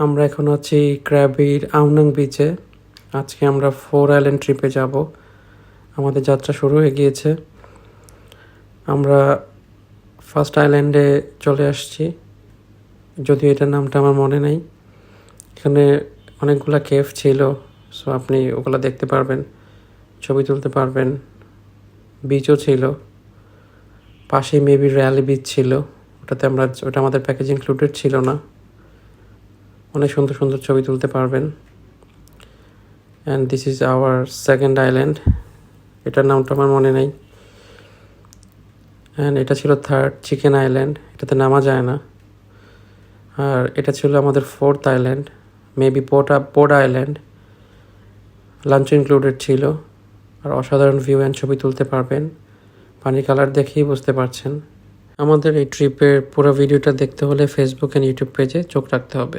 আমরা এখন আছি ক্র্যাবির আউনাং বিচে। আজকে আমরা 4 আইল্যান্ড ট্রিপে যাব। আমাদের যাত্রা শুরু হয়ে গিয়েছে। আমরা ফার্স্ট আইল্যান্ডে চলে আসছি, যদিও এটার নামটা আমার মনে নেই। এখানে অনেকগুলা কেভ ছিল, সো আপনি ওগুলো দেখতে পারবেন, ছবি তুলতে পারবেন। বিচও ছিল, পাশেই মেবি র্যালি বিচ ছিল, ওটা আমাদের প্যাকেজ ইনক্লুডেড ছিল না। অনেক সুন্দর সুন্দর ছবি তুলতে পারবেন। And this is our second island, এটার নামটা আমার মনে নেই। অ্যান্ড এটা ছিল থার্ড চিকেন আইল্যান্ড, এটাতে নামা যায় না। আর এটা ছিল আমাদের fourth island, maybe port island. Lunch included ছিল। আর অসাধারণ ভিউ অ্যান্ড ছবি তুলতে পারবেন, পানির কালার দেখেই বুঝতে পারছেন। আমাদের এই ট্রিপের পুরো ভিডিওটা দেখতে হলে ফেসবুক অ্যান্ড ইউটিউব পেজে চোখ রাখতে হবে।